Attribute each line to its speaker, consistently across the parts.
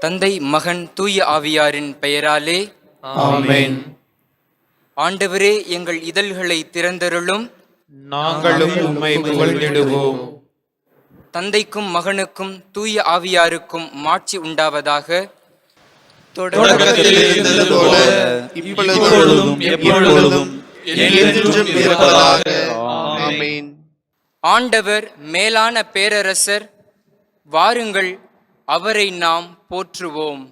Speaker 1: தந்தை, மகன், தூய ஆவியாரின் பெயராலே
Speaker 2: ஆமென்.
Speaker 1: ஆண்டவரே, எங்கள் இதழ்களை திறந்தருளும்.
Speaker 2: நாங்களும் உம்மை புகழ்ந்திடுவோம்.
Speaker 1: தந்தைக்கும் மகனுக்கும் தூய ஆவியாருக்கும் மாட்சி உண்டாவதாக.
Speaker 2: தொடக்கத்தில் இருந்தது போல இப்பொழுதும் எப்பொழுதும் என்றென்றும் இருப்பதாக. ஆமென்.
Speaker 1: ஆண்டவர் மேலான பேரரசர், வாருங்கள் அவரை நாம் போற்றுவோம்.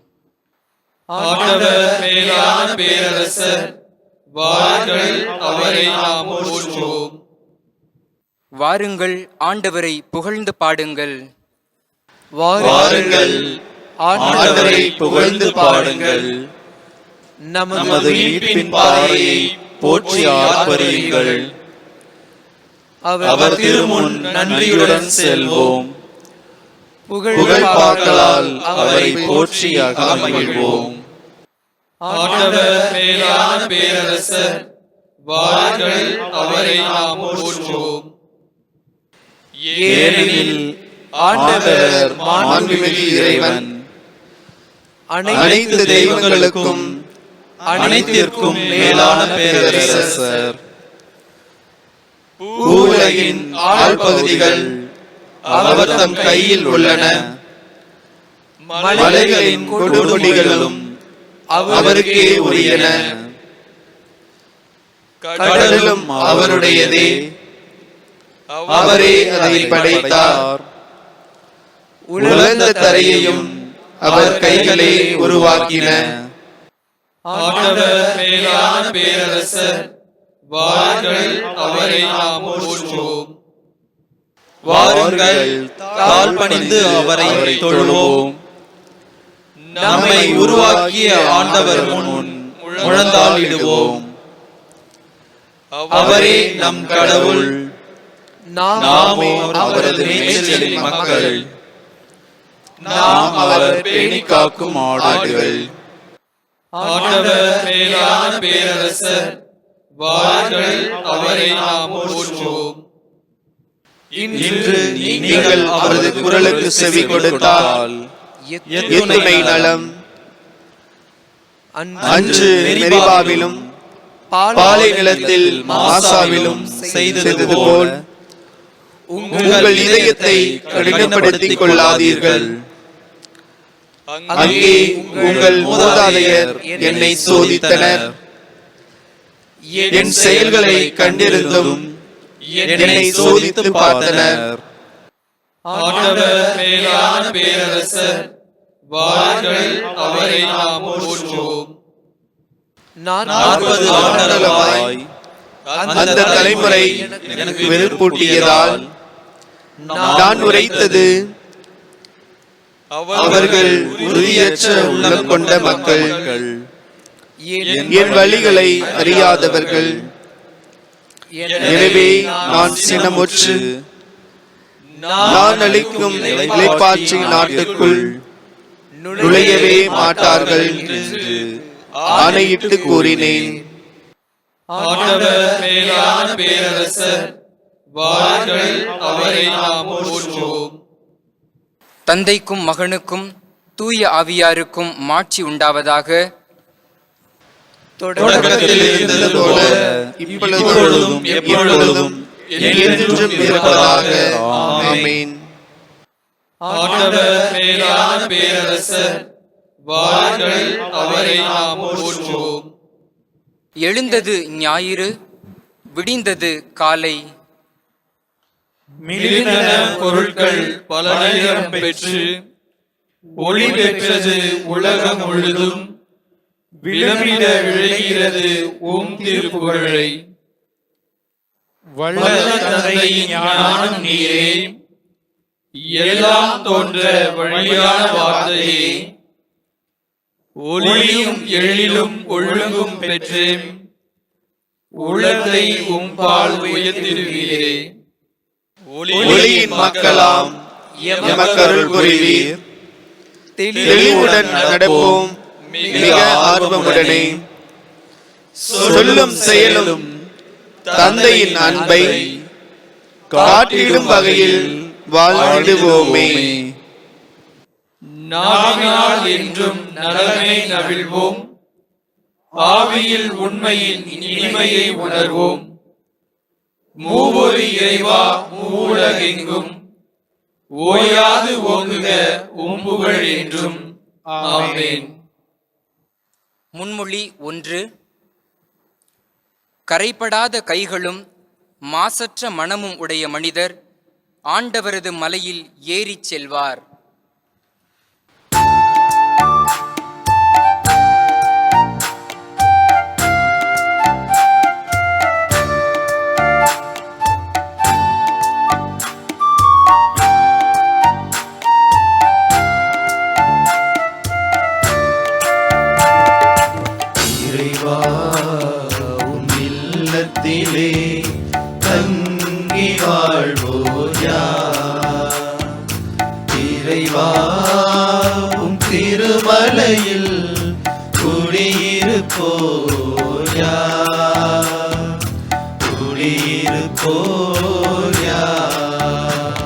Speaker 3: ஆண்டவர் மேலான பேரரசர், வாருங்கள் அவரை நாம் போற்றுவோம்.
Speaker 1: வாருங்கள் ஆண்டவரை புகழ்ந்து பாடுங்கள்.
Speaker 2: வாருங்கள் ஆண்டவரை புகழ்ந்து பாடுங்கள். நமது மீட்பின் பாறையை போற்றி ஆர்ப்பரியுங்கள். அவர் திருமுன் நன்றியுடன் செல்வோம். புகழ்பாக்களால் அவரை போற்றி அகமகிழ்வோம்.
Speaker 3: ஆண்டவர் மேலான பேரரசர், வாருங்கள் அவரை நாம் போற்றுவோம்.
Speaker 2: ஏனெனில் ஆண்டவர் மாண்புமிகு இறைவன், அனைத்து தெய்வங்களுக்கும் அனைத்திற்கும் மேலான பேரரசர். பூவுலகின் ஆழ்பகுதிகள் அவர் தம் கையில் உள்ளன. மலைகளின் கொடுமுடிகளும் அவருக்கே உரியன. கடலும் அவருடையதே, அவரே அதை படைத்தார். உலர்ந்த தரையையும் அவர் கைகளே உருவாக்கின.
Speaker 3: ஆண்டவர் மேலான பேரரசர், வாருங்கள் அவரை நாம் போற்றுவோம்.
Speaker 2: வாருங்கள் தாழ் பணிந்து அவரை தொழுவோம். நம்மை உருவாக்கிய ஆண்டவர் முன் முழந்தாளிடுவோம். அவரே நம் கடவுள், நாமோ அவரது மேய்ச்சலின் மக்கள். நாம் அவர் பேணி காக்கும் ஆடுகள்.
Speaker 3: ஆண்டவர் மேலான பேரரசர், வாருங்கள் அவரை நாம் போற்றுவோம்.
Speaker 2: இன்று நீங்கள் அவரது குரலுக்கு செவி கொடுத்தால் எத்துணை நலம். அன்று மெரிபாவிலும் பாலை நிலத்தில் மாசாவிலும் செய்தது போல் உங்கள் இதயத்தை கடினப்படுத்திக் கொள்ளாதீர்கள். அங்கே உங்கள் மூதாதையர் என்னை சோதித்தனர். என் செயல்களை கண்டிருந்தும் என்னை சோதித்து பார்த்தனர்.
Speaker 3: ஆண்டவர் மேலான பேரரசர், வாருங்கள் அவரை நாம் போற்றுவோம்.
Speaker 2: 40 ஆண்டுகளாய் அந்த தலைமுறை எனக்கு வெறுப்பூட்டியதால் நான் உரைத்தது, அவர்கள் உறுதியற்ற உள்ளம் கொண்ட மக்கள், என் வழிகளை அறியாதவர்கள். எனவே நான் சினமுற்று நான் அளிக்கும் இளைப்பாற்றி நாட்டுக்குள் நுழையவே மாட்டார்கள் என்று ஆணையிட்டு கூறினேன்.
Speaker 3: ஆண்டவர் மேலான பேரரசர், வாருங்கள் அவரை நாம் போற்றுவோம்.
Speaker 1: தந்தைக்கும் மகனுக்கும் தூய ஆவியாருக்கும் மாட்சி உண்டாவதாக.
Speaker 2: தொடக்கத்தில் இருந்தது போல இப்பொழுதும் எப்பொழுதும் என்றென்றும் இருப்பதாக. ஆமென்.
Speaker 3: ஆண்டவர் மேலான பேரரசர், வாருங்கள் அவரை நாம் போற்றுவோம்.
Speaker 1: எழுந்தது ஞாயிறு, விடிந்தது காலை.
Speaker 3: மிளிர்ந்தன பொருட்கள் பல நேரம் பெற்று ஒளி பெற்றது உலகம் முழுதும். விளம்பிட விழைகிறது ஓம் திருப்புகழை. வல்ல தந்தையின் ஞானம் நீரே, எல்லாம் தோன்ற வழியான வார்த்தையே, ஒளியும் எழிலும் ஒழுங்கும் பெற்று உலகத்தை உம்பால் உயர்த்திடுவீரே.
Speaker 2: ஒளியின் மக்களாம் எமக்கருள் புரிவீர். தெளிவுடன் நடப்போம் மிக ஆர்வமுடனே. சொல்லும் செயலும் தந்தையின் அன்பை காட்டிடும் வகையில் வாழ்ந்திடுவோமே.
Speaker 3: நாவினால் என்றும் நலனை நவிழ்வோம். ஆவியில் உண்மையின் இனிமையை உணர்வோம். மூவொரு இறைவா மூவுலகெங்கும் ஓயாது ஓங்குக உம்புகள் என்றும். ஆமென்.
Speaker 1: முன்மொழி 1. கரைபடாத கைகளும் மாசற்ற மனமும் உடைய மனிதர் ஆண்டவரது மலையில் ஏறிச் செல்வார்.
Speaker 2: இறைவா உம் இல்லத்திலே தங்கி வாழ்வோர் யார்? இறைவா உம் திருமலையில் குடியிருப்போர் யார்? குடியிருப்போர் யார்?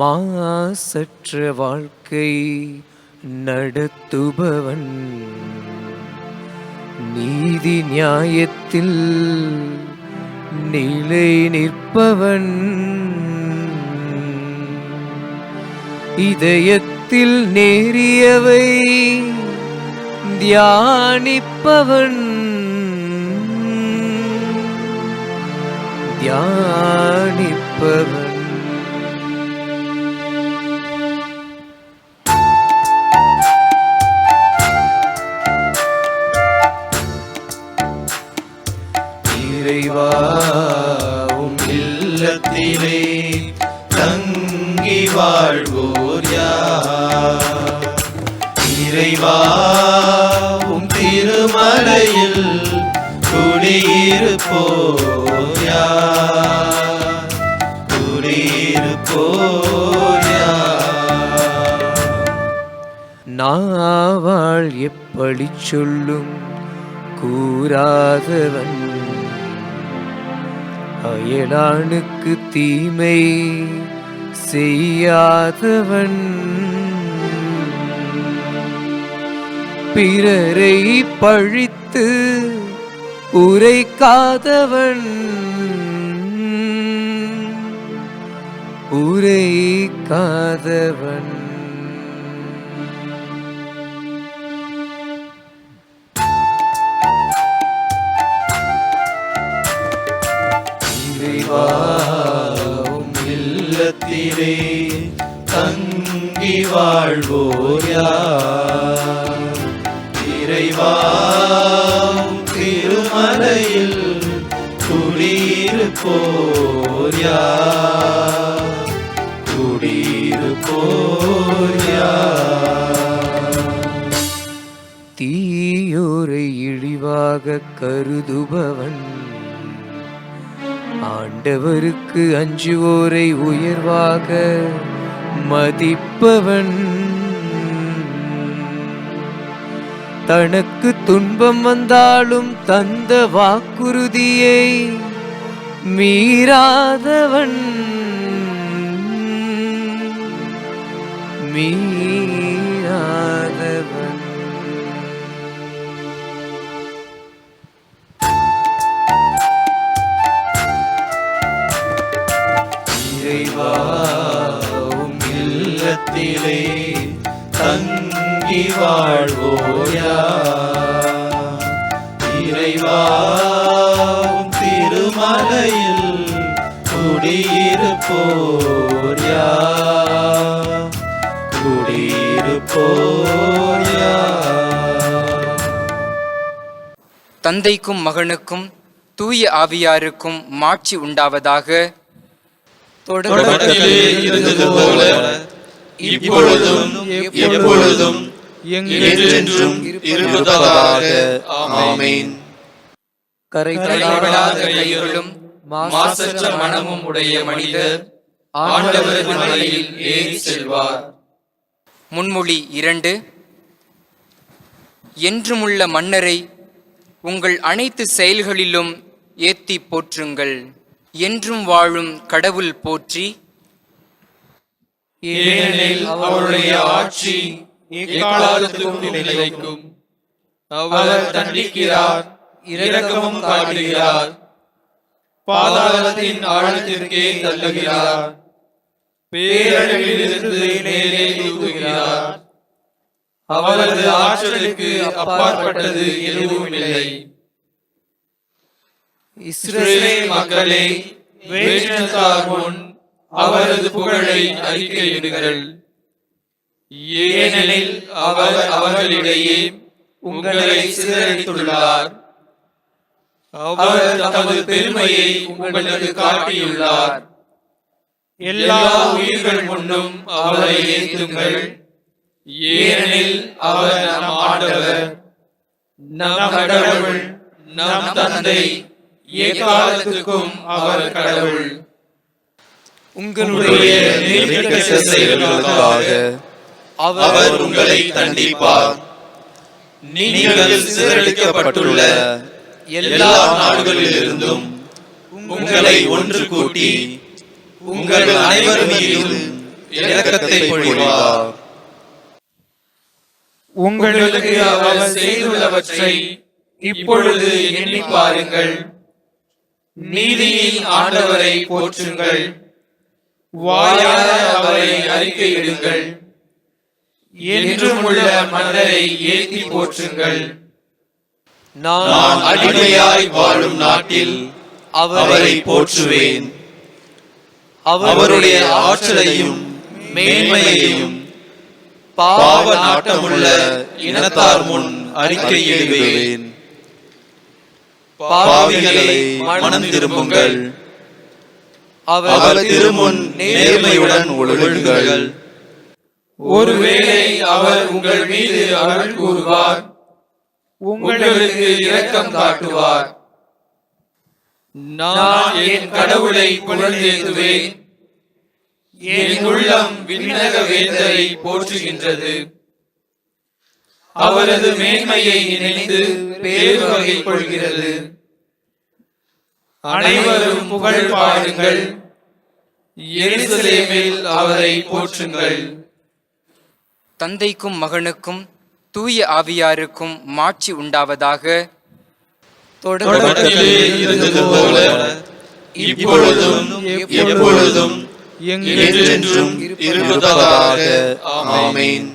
Speaker 4: மாசற்ற வாழ்க்கை நடத்துபவன், நீதி நியாயத்தில் நிலை நிற்பவன், இதயத்தில் நேரியவை தியானிப்பவன், தியானிப்பவன்.
Speaker 2: இறைவா உம் இல்லத்திலே தங்கி வாழ்வோர் யார்? இறைவா உம் திருமலையில் குடியிருப்போர் யார்? குடியிருப்போர் யார்?
Speaker 4: நாவால் எப்படி சொல்லும் கூறாதவன், அயலானுக்கு தீமை செய்யாதவன், பிறரை பழித்து உரைக்காதவன், உரைக்காதவன்.
Speaker 2: இறைவா உம் இல்லத்திலே தங்கி வாழ்வோர் யார்? இறைவா உம் திருமலையில் குடியிருப்போர் யார்? குடியிருப்போர் யார்?
Speaker 4: தீயோரை இழிவாக கருதுபவன், ஆண்டவருக்கு அஞ்சுவோரை உயர்வாக மதிப்பவன், தனக்கு துன்பம் வந்தாலும் தந்த வாக்குறுதியை மீறாதவன், மீறாதவன்.
Speaker 2: இறைவா உம் இல்லத்திலே தங்கி வாழ்வோர் யார்? இறைவா உம் திருமலையில் குடியிருப்போர் யார்? குடியிருப்போர் யார்?
Speaker 1: தந்தைக்கும் மகனுக்கும் தூய ஆவியாருக்கும் மாட்சி உண்டாவதாக.
Speaker 3: தொடக்கத்திலே இருந்தது போல இப்பொழுதும் எப்பொழுதும் என்றென்றும் இருப்பதாக. ஆமென். கரைபடாத கைகளும் மாசற்ற மனமும் உடைய மனிதர் ஆண்டவரது மலையில் ஏறி செல்வார்.
Speaker 1: முன்மொழி 2. என்றுமுள்ள மன்னரை உங்கள் அனைத்து செயல்களிலும் ஏத்திப் போற்றுங்கள். என்றும் வாழும் கடவுள் போற்றி.
Speaker 3: ஏனெனில் அவருடைய ஆட்சி எக்காலத்துக்கும் நிலைக்கும். அவர் தண்டிக்கிறார், இரக்கமும் காட்டுகிறார், பாதாளத்தின் ஆழத்திற்கே தள்ளுகிறார், பேரழிவிலிருந்து மேலே தூக்குகிறார். அவரது ஆற்றலுக்கு அப்பாற்பட்டது எதுவும் இல்லை. இஸ்ரவேல் மக்களே, வேற்றினத்தார் முன் அவரது புகழை அறிக்கையிடுங்கள். ஏனெனில் அவர் அவர்களிடையே உங்களை சிதறடித்துள்ளார். அவர் தமது பெருமையை உங்களுக்கு காட்டியுள்ளார். எல்லா உயிர்கள் முன்னும் அவரை ஏற்றுங்கள். ஏனெனில் அவர் நம் ஆண்டவர், நம் கடவுள், நம் தந்தை, எக்காலத்துக்கும் அவர் கடவுள்.
Speaker 2: உங்களுடைய நெறிகெட்ட செயல்களுக்காக அவர் உங்களை தண்டிப்பார். நீங்கள் சிதறடிக்கப்பட்டுள்ள எல்லா நாடுகளிலிருந்தும் உங்களை ஒன்று கூட்டி உங்கள் அனைவர் மீதும் இரக்கத்தை பொழிவார்.
Speaker 3: உங்களுக்கு அவர் செய்துள்ளவற்றை இப்பொழுது எண்ணி பாருங்கள். நீதியின் ஆண்டவரை போற்றுங்கள். வாயார அவரை அறிக்கையிடுங்கள். என்றும் உள்ள மன்னரை ஏத்தி போற்றுங்கள்.
Speaker 2: நான் அடிமையாய் வாழும் நாட்டில் அவரை போற்றுவேன். அவருடைய ஆற்றலையும் மேன்மையையும் பாவ நாட்டமுள்ள இனத்தார் முன் அறிக்கையிடுவேன். பாவிகளை மனம் திரும்புங்கள். அவர் திருமுன் நேர்மையுடன் ஒழுகுங்கள்.
Speaker 3: ஒருவேளை அவர் உங்கள் மீது அருள் கூறுவார், உங்களுக்கு இரக்கம் காட்டுவார். நான் என் கடவுளை புகழ்ந்தேத்துவேன். என் உள்ளம் விண்ணக வேந்தரை போற்றுகின்றது. அவரது மேன்மையை நினைந்து பேரு வகை கொள்கிறது. அனைவரும் புகழ் பாடுங்கள். எருசலேமில் அவரை போற்றுங்கள்.
Speaker 1: தந்தைக்கும் மகனுக்கும் தூய ஆவியாருக்கும் மாட்சி உண்டாவதாக.
Speaker 3: தொடக்கத்திலே இருந்தது போல இப்பொழுதும் எப்பொழுதும் என்றென்றும் இருப்பதாக. ஆமென்.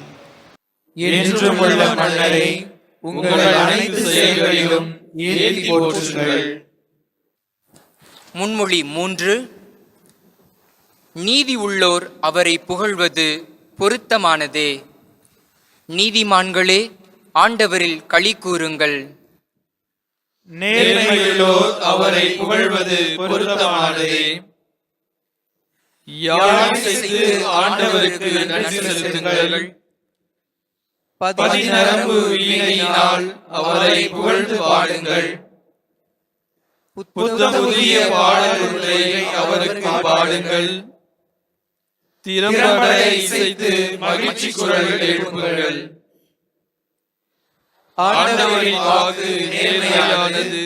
Speaker 3: என்றும் உள்ள மன்னரை உங்கள் அனைத்து செயல்களிலும் ஏத்தி போற்றுங்கள்.
Speaker 1: முன்மொழி 3. நீதி உள்ளோர் அவரை புகழ்வது பொருத்தமானதே. நீதிமான்களே, ஆண்டவரில் களி கூறுங்கள்.
Speaker 3: நேர்மையுள்ளோர் அவரை புகழ்வது பொருத்தமானதே. யாழ் செய்து ஆண்டவருக்கு நன்றி செலுத்துங்கள். பதிநரம்பு வீணையினால் அவரை புகழ்ந்து பாடுங்கள். புதிய பாடல்களை அவருக்கு பாடுங்கள். திறம்பட இசைத்து மகிழ்ச்சி குரல் எழுப்புங்கள். ஆண்டவரின் வாக்கு நேர்மையானது.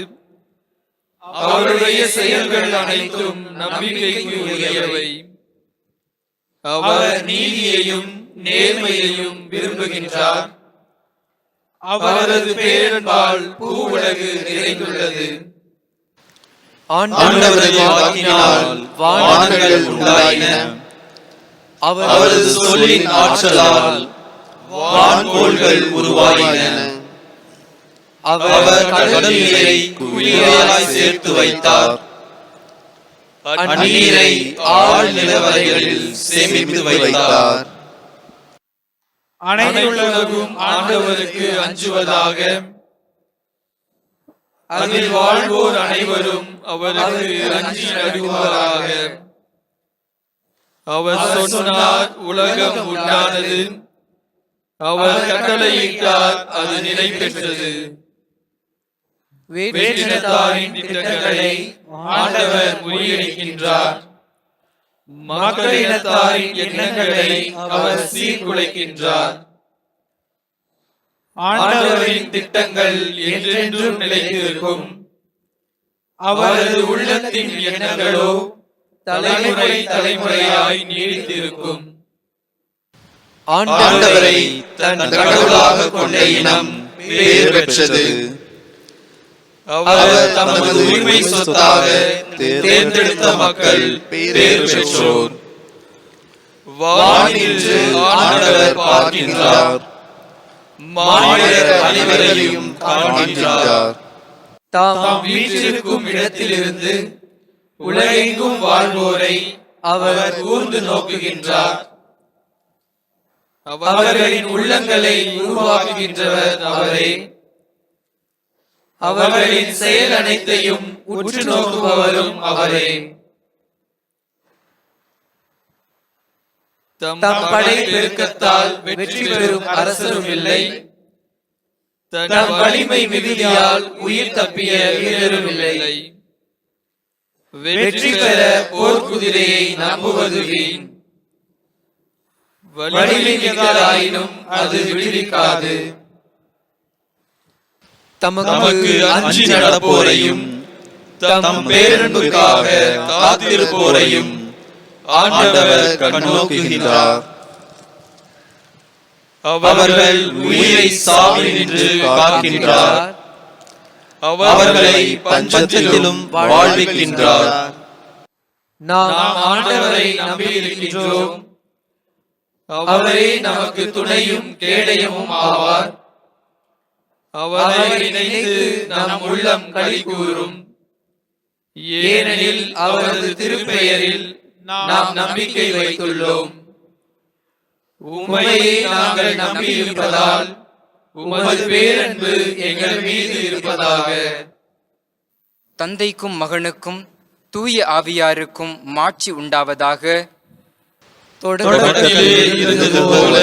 Speaker 3: அவருடைய செயல்கள் அனைத்தும் நம்பிக்கைக்குரியவை. அவர் நீதியையும் நேர்மையையும் விரும்புகின்றார். அவரது பேரன்பால் பூவுலகு நிறைந்துள்ளது.
Speaker 2: ஆண்டவரது வாக்கினால் வானங்கள் உண்டாயின. அவரது சொல்லின் ஆற்றலால் வான்கோள்கள் உருவாயின. அவர் கடல் நீரை குழியாய் சேர்த்து வைத்தார். அந்நீரை ஆழ் நிலவரைகளில் சேமித்து வைத்தார்.
Speaker 3: அனைத்துலகும் ஆண்டவருக்கு அஞ்சுவதாக. அதில் வாழ்வோர் அனைவரும் அவருக்கு அஞ்சி நடுவாராக. அவர் சொன்னார், உலகம் உண்டானது. அவர் கட்டளையிட்டார், அது நிலை பெற்றது. வேற்றினத்தாரின் திட்டங்களை ஆண்டவர் முறியடிக்கின்றார். மக்களினத்தாரின் எண்ணங்களை அவர் சீர்குலைக்கின்றார். ஆண்டவரின் திட்டங்கள் என்றென்றும் நிலைத்திருக்கும். அவரது உள்ளத்தின் எண்ணங்களோ தலைமுறை தலைமுறையாய் நீடித்திருக்கும். ஆண்டவரை தன் கடவுளாக கொண்ட இனம் பேர் பெற்றது. அவர் தமது உரிமை சொத்தாக தேர்ந்தெடுத்த மக்கள் பேர் பெற்றோர். வானின்று ஆண்டவர் பார்க்கின்றார், மாநிலர் அனைவரையும் காண்கின்றார்.
Speaker 4: தாம்
Speaker 3: வீற்றிருக்கும் இடத்திலிருந்து உலகெங்கும் வாழ்வோரை அவர் கூர்ந்து நோக்குகின்றார். அவர்களின் உள்ளங்களை உருவாக்குகின்றவர் அவரே. அவர்களின் செயல் அனைத்தையும் உற்று நோக்குபவரும் அவரே. தம் படை பெருக்கத்தால் வெற்றி பெறும் அரசரும் இல்லை, தம் வலிமை மிகுதியால் உயிர் தப்பிய வீரரும் இல்லை. வெற்றி பெற போர்க்குதிரையை நம்புவது வீண். வலிமை மிக்கதாயினும் அது விடுவிக்காது.
Speaker 4: தமக்கு
Speaker 3: அஞ்சி நடப்போரையும் தம் பேரன்புக்காக காத்திருப்போரையும் ஆண்டவர் கண்ணோக்குகின்றார். அவர்கள் உயிரை சாவினின்று காக்கின்றார். அவர்களை பஞ்சத்திலும் வாழ்விக்கின்றார்.
Speaker 4: நாம்
Speaker 3: ஆண்டவரை நம்பியிருக்கின்றோம். அவரே நமக்கு துணையும் கேடயமும் ஆவார். அவரை நினைத்து நம் உள்ளம் களி கூறும். ஏனெனில் அவரது திருப்பெயரில் நாம் நம்பிக்கை வைத்துள்ளோம். உம்மையே நாங்கள் நம்பியிருப்பதால் உமது பேரன்பு எங்கள் மீது இருப்பதாக.
Speaker 1: தந்தைக்கும் மகனுக்கும் தூய ஆவியாருக்கும் மாட்சி உண்டாவதாக.
Speaker 3: தொடக்கத்திலே இருந்தது போல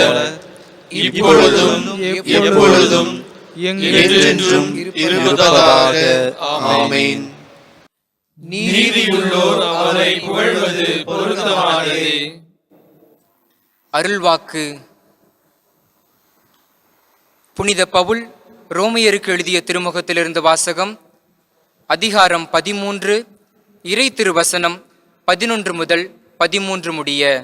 Speaker 3: இப்பொழுதும் எப்பொழுதும் என்றென்றும் இருப்பதாக. ஆமென். நீதியுள்ளோர் அவரை புகழ்வது பொருத்தமானதே.
Speaker 1: அருள்வாக்கு. புனித பவுல் ரோமையருக்கு எழுதிய திருமுகத்திலிருந்து வாசகம். அதிகாரம் 13, இறை திருவசனம் 11 முதல் 13 முடிய.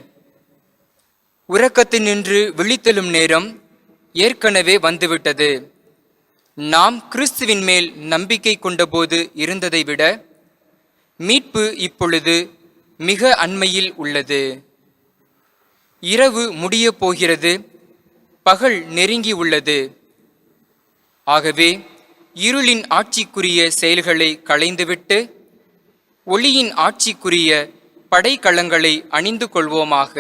Speaker 1: உறக்கத்தினின்று விழித்தெழும் நேரம் ஏற்கனவே வந்துவிட்டது. நாம் கிறிஸ்துவின் மேல் நம்பிக்கை கொண்டபோது இருந்ததை விட மீட்பு இப்பொழுது மிக அண்மையில் உள்ளது. இரவு முடிய போகிறது, பகல் நெருங்கி உள்ளது. ஆகவே இருளின் ஆட்சிக்குரிய செயல்களை களைந்துவிட்டு ஒளியின் ஆட்சிக்குரிய படைக்கலங்களை அணிந்து கொள்வோமாக.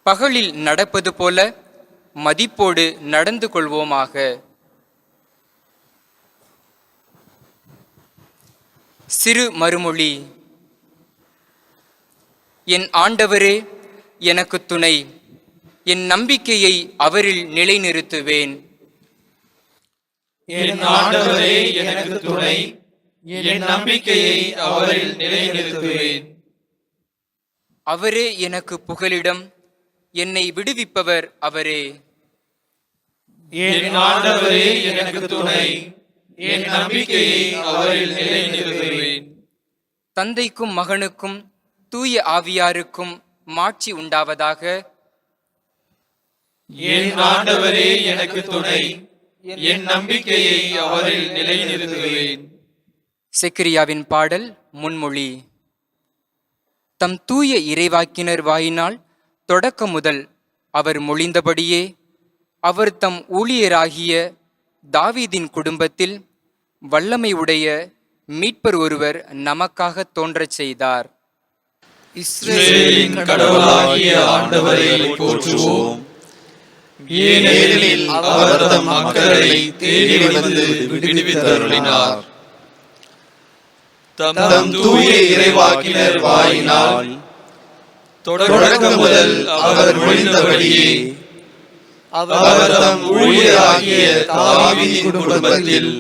Speaker 1: பகலில் நடப்பது போல மதிப்போடு நடந்து கொள்வோமாக. சிறு மறுமொழி. என் ஆண்டவரே எனக்கு துணை, என் நம்பிக்கையை அவரில் நிலைநிறுத்துவேன்.
Speaker 3: என் ஆண்டவரே எனக்கு துணை, என் நம்பிக்கையை அவரில் நிலைநிறுத்துவேன்.
Speaker 1: அவரே எனக்கு புகலிடம், என்னை விடுவிப்பவர் அவரே.
Speaker 3: என் ஆண்டவரே எனக்கு துணை, என் நம்பிக்கையை அவரில் நிலைநிறுத்துவேன்.
Speaker 1: தந்தைக்கும் மகனுக்கும் தூய ஆவியாருக்கும் மாட்சி உண்டாவதாக.
Speaker 3: என் ஆண்டவரே எனக்கு துணை, என் நம்பிக்கையை அவரில் நிலைநிறுத்துவேன்.
Speaker 1: செக்கரியாவின் பாடல் முன்மொழி. தம் தூய இறைவாக்கினர் வாயினால் தொடக்க முதல் அவர் மொழிந்தபடியே அவர் தம் ஊழியராகிய தாவீதின் குடும்பத்தில் வல்லமை உடைய மீட்பர் ஒருவர் நமக்காக தோன்றச் செய்தார்.
Speaker 3: இஸ்ரவேலின் கடவுளாகிய ஆண்டவரை போற்றுவோம். ஏனெனில் அவர் தம் மக்களை தேடி வந்து விடுவித்தருளினார். தம் தூய இறைவாக்கினர் வாயினால் தொடக்க முதல் அவர் மொழிந்தபடியே அவர் தம் ஊழியராகிய தாவீதின் குடும்பத்தில்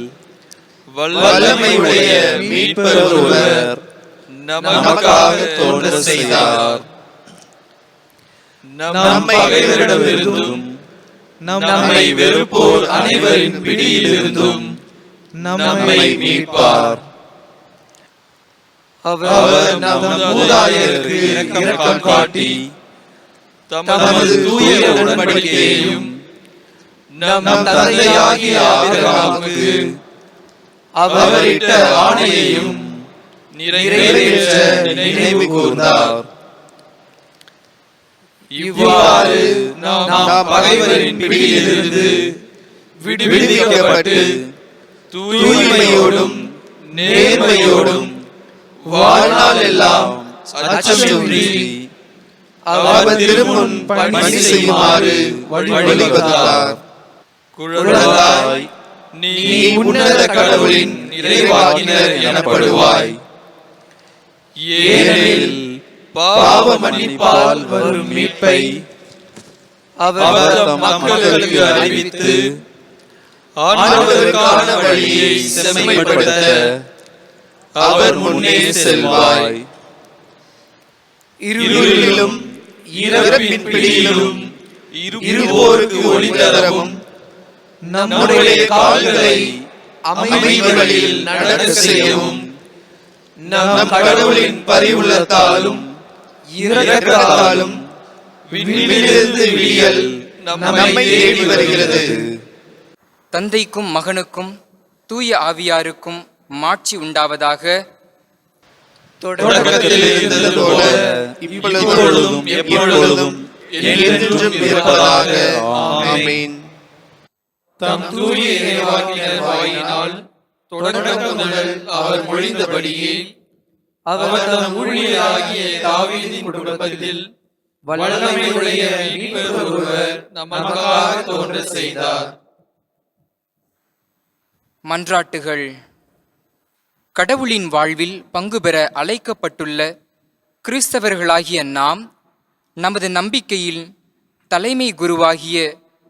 Speaker 3: வல்லமையுடைய மீட்பர் ஒருவர் நமக்காக தோன்ற செய்தார். நம் பகைவரிடமிருந்தும் நம்மை வெறுப்போர் அனைவரின் பிடியிலிருந்தும் நம்மை மீட்பார். அவர் நம் மூதாதையருக்கு இரக்கம் காட்டி தமது தூய உடன்படிக்கையையும் நம் தந்தையாகிய ஆபிரகாமுக்கு அவர் இட்ட ஆணையையும் நிறைவேற்ற நினைவு கூர்ந்தார். இவ்வாறு நாம் பகைவரின் பிடியிலிருந்து விடுவிக்கப்பட்டு தூய்மையோடும் நேர்மையோடும் வாழ்நாள் எல்லாம் அச்சமின்றி அவர் திருமுன் பணி செய்யுமாறு வழிவகுத்தார். குழந்தாய், நீ உன்னத கடவுளின் இறைவாக்கினர் எனப்படுவாய். ஏனெனில் பாவ மன்னிப்பால் வரும் மீட்பை அவர் தம் மக்களுக்கு அறிவித்து ஆண்டவருக்கான வழியை செம்மைப்படுத்த அவர் முன்னே செல்வாய். இருளிலும் இறப்பின் பிடியிலும் இருவோருக்கு ஒளி தரவும் நம்முடைய கால்களை அமைதி வழியில் நடக்க செய்யவும் நம் கடவுளின் பரிவுள்ளத்தாலும் இரக்கத்தாலும் விண்ணிலிருந்து விடியல் நம்மை தேடி வருகிறது.
Speaker 1: தந்தைக்கும் மகனுக்கும் தூய ஆவியாருக்கும் மாட்சி உண்டாவதாக.
Speaker 3: தொடக்கத்தில் இருந்தது போல இப்பொழுதும் எப்பொழுதும் என்றென்றும் இருப்பதாக. ஆமென். தம் தூய இறைவாக்கினர் வாயினால் தொடக்கம் முதல் அவர் மொழிந்தபடியே அவர் தம் ஊழியராகிய தாவீதின் குடும்பத்தில் வல்லமையுடைய மீட்பர் ஒருவர் நமக்காக தோன்ற செய்தார்.
Speaker 1: மன்றாட்டுகள். கடவுளின் வாழ்வில் பங்கு பெற அழைக்கப்பட்டுள்ள கிறிஸ்தவர்களாகிய நாம் நமது நம்பிக்கையில் தலைமை குருவாகிய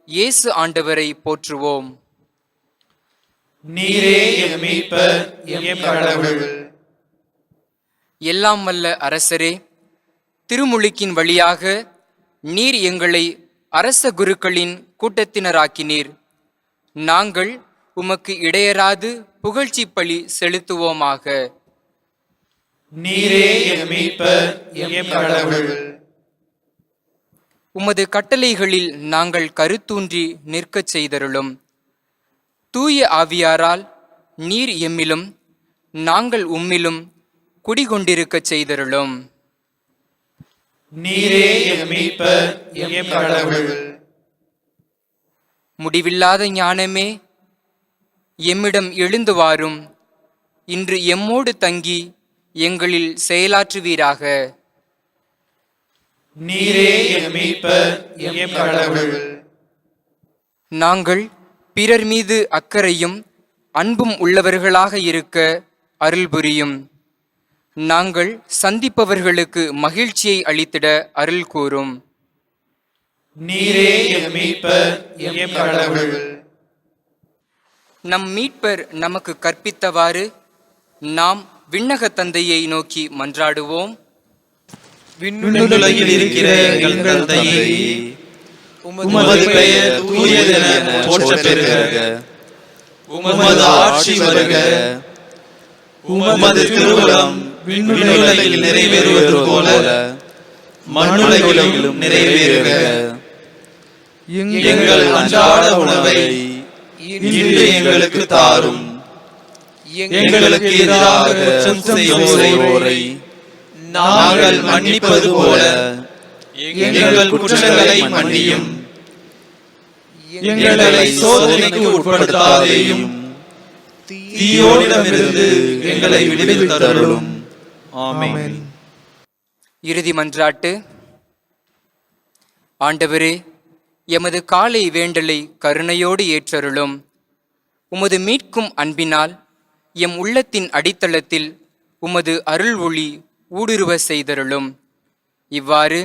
Speaker 1: இயேசு ஆண்டவரை போற்றுவோம்.
Speaker 3: நீரே எம் மீட்பர், எம் கடவுள்.
Speaker 1: எல்லாம் வல்ல அரசரே, திருமுழுக்கின் வழியாக நீர் எங்களை அரச குருக்களின் கூட்டத்தினராக்கினீர். நாங்கள் உமக்கு இடையராது புகழ்ச்சி பலி செலுத்துவோமாக.
Speaker 3: நீரே எம் மீட்பர், எம் கடவுள்.
Speaker 1: உமது கட்டளைகளில் நாங்கள் கருத்தூன்றி நிற்கச் செய்தருளும். தூய ஆவியாரால் நீர் எம்மிலும் நாங்கள் உம்மிலும் குடிகொண்டிருக்கச் செய்தருளும்.
Speaker 3: நீரே எம் மீட்பர், எம் கடவுள்.
Speaker 1: முடிவில்லாத ஞானமே, எம்மிடம் எழுந்து வாரும். இன்று எம்மோடு தங்கி எங்களில் செயலாற்றுவீராக.
Speaker 3: நீரே எம் மீட்பர், எம் கடவுள்.
Speaker 1: நாங்கள் பிறர் மீது அக்கறையும் அன்பும் உள்ளவர்களாக இருக்க அருள் புரியும். நாங்கள் சந்திப்பவர்களுக்கு மகிழ்ச்சியை அளித்திட அருள் கூரும்.
Speaker 3: நீரே எம் மீட்பர், எம் கடவுள்.
Speaker 1: நம் மீட்பர் நமக்கு கற்பித்தவாறு நாம் விண்ணக தந்தையை நோக்கி மன்றாடுவோம்.
Speaker 3: விண்ணுலகில் இருக்கிற எங்கள் தந்தையே, உமது பெயர் தூயதென போற்றப் பெறுக. உமது ஆட்சி வருக. உமது திருவுளம் விண்ணுலகில் நிறைவேறுவது போல மண்ணுலகிலும் நிறைவேறுக. எங்கள் அன்றாட உணவை இன்று எங்களுக்கு தாரும். எங்களுக்கு எதிராக குற்றம் செய்வோரை நாங்கள் மன்னிப்பது போல எங்கள் குற்றங்களை மன்னியும். எங்களை சோதனைக்கு உட்படுத்தாதேயும், தீயோனிடமிருந்து எங்களை விடுவித்தருளும். ஆமென்.
Speaker 1: இறுதி மன்றாட்டு. ஆண்டவரே, எமது காலை வேண்டலை கருணையோடு ஏற்றருளும். உமது மீட்கும் அன்பினால் எம் உள்ளத்தின் அடித்தளத்தில் உமது அருள் ஒளி ஊடுருவ செய்தருளும். இவ்வாறு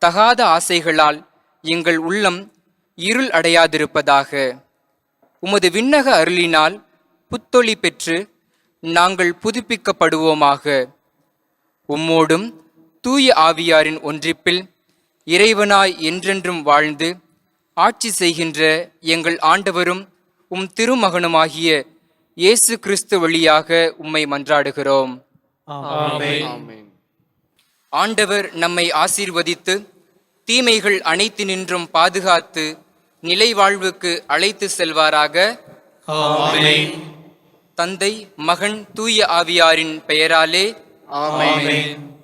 Speaker 1: தகாத ஆசைகளால் எங்கள் உள்ளம் இருள் அடையாதிருப்பதாக. உமது விண்ணக அருளினால் புத்தொளி பெற்று நாங்கள் புதுப்பிக்கப்படுவோமாக. உம்மோடும் தூய ஆவியாரின் ஒன்றிப்பில் இறைவனாய் என்றென்றும் வாழ்ந்து ஆட்சி செய்கின்ற எங்கள் ஆண்டவரும் உம் திருமகனுமாகிய இயேசு கிறிஸ்து வழியாக உம்மை மன்றாடுகிறோம்.
Speaker 3: ஆமென்.
Speaker 1: ஆண்டவர் நம்மை ஆசீர்வதித்து தீமைகள் அனைத்தினின்றும் பாதுகாத்து நிலை வாழ்வுக்கு அழைத்து செல்வாராக.
Speaker 3: ஆமென்.
Speaker 1: தந்தை, மகன், தூய ஆவியாரின் பெயராலே
Speaker 2: ஆமென்.